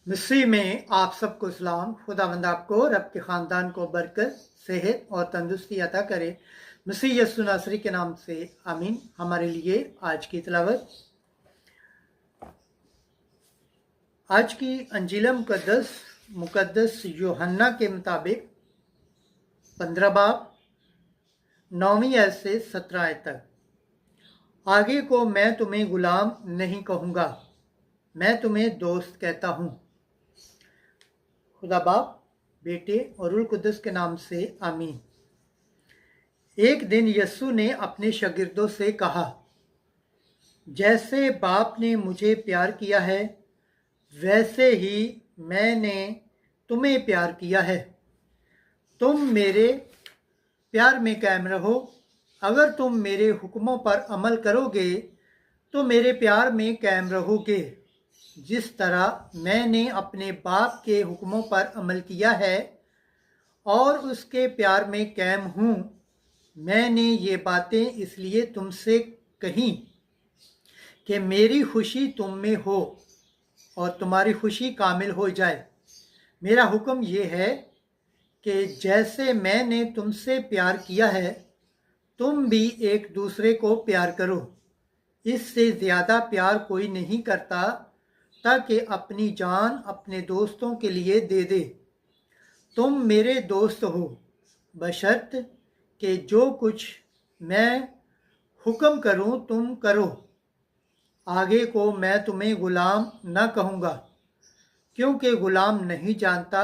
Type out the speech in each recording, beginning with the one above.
मसीह में आप सबको सलाम। खुदावंद आपको और आपके ख़ानदान को बरकत, सेहत और तंदुरुस्ती अता करे। मसीह यीशु नासरी के नाम से आमीन। हमारे लिए आज की तिलावत, आज की अंजील मुकद्दस यूहन्ना के मुताबिक 15 बाब 9वीं आयत से 17 आयत तक। आगे को मैं तुम्हें गुलाम नहीं कहूँगा, मैं तुम्हें दोस्त कहता हूँ। खुदा बाप, बेटे और रूह कुद्दस के नाम से आमीन। एक दिन यीशु ने अपने शागिर्दों से कहा, जैसे बाप ने मुझे प्यार किया है वैसे ही मैंने तुम्हें प्यार किया है। तुम मेरे प्यार में कायम रहो। अगर तुम मेरे हुक्मों पर अमल करोगे तो मेरे प्यार में कायम रहोगे। जिस तरह मैंने अपने बाप के हुक्मों पर अमल किया है और उसके प्यार में कायम हूँ, मैंने ये बातें इसलिए तुमसे कहीं कि मेरी खुशी तुम में हो और तुम्हारी खुशी कामिल हो जाए। मेरा हुक्म ये है कि जैसे मैंने तुमसे प्यार किया है तुम भी एक दूसरे को प्यार करो। इससे ज़्यादा प्यार कोई नहीं करता ताकि अपनी जान अपने दोस्तों के लिए दे दे। तुम मेरे दोस्त हो बशर्त कि जो कुछ मैं हुक्म करूं तुम करो। आगे को मैं तुम्हें गुलाम न कहूँगा, क्योंकि गुलाम नहीं जानता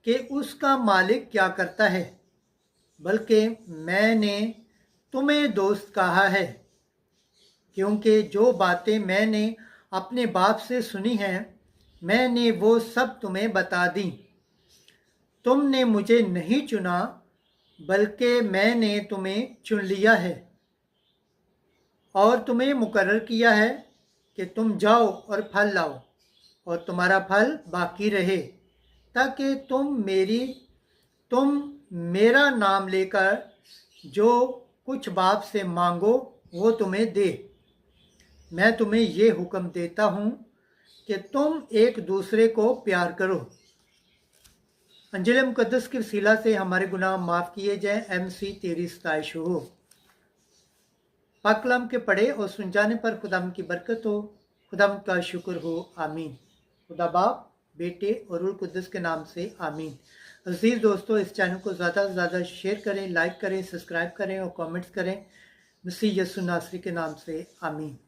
कि उसका मालिक क्या करता है, बल्कि मैंने तुम्हें दोस्त कहा है, क्योंकि जो बातें मैंने अपने बाप से सुनी हैं मैंने वो सब तुम्हें बता दी। तुमने मुझे नहीं चुना बल्कि मैंने तुम्हें चुन लिया है और तुम्हें मुकर्रर किया है कि तुम जाओ और फल लाओ और तुम्हारा फल बाकी रहे, ताकि तुम मेरा नाम लेकर जो कुछ बाप से मांगो वो तुम्हें दे। मैं तुम्हें ये हुक्म देता हूँ कि तुम एक दूसरे को प्यार करो। अंजील मुकद्दस की वसीला से हमारे गुनाह माफ़ किए जाएं। MC तेरी सताइश हो। पाक कलाम के पढ़े और सुन जाने पर खुदाम की बरकत हो। खुदाम का शुक्र हो। आमीन। खुदा बाप, बेटे और रूह कुद्दस के नाम से आमीन। अजीज़ दोस्तों, इस चैनल को ज़्यादा से ज़्यादा शेयर करें, लाइक करें, सब्सक्राइब करें और कमेंट्स करें। मसीह यीशु नासरी के नाम से आमीन।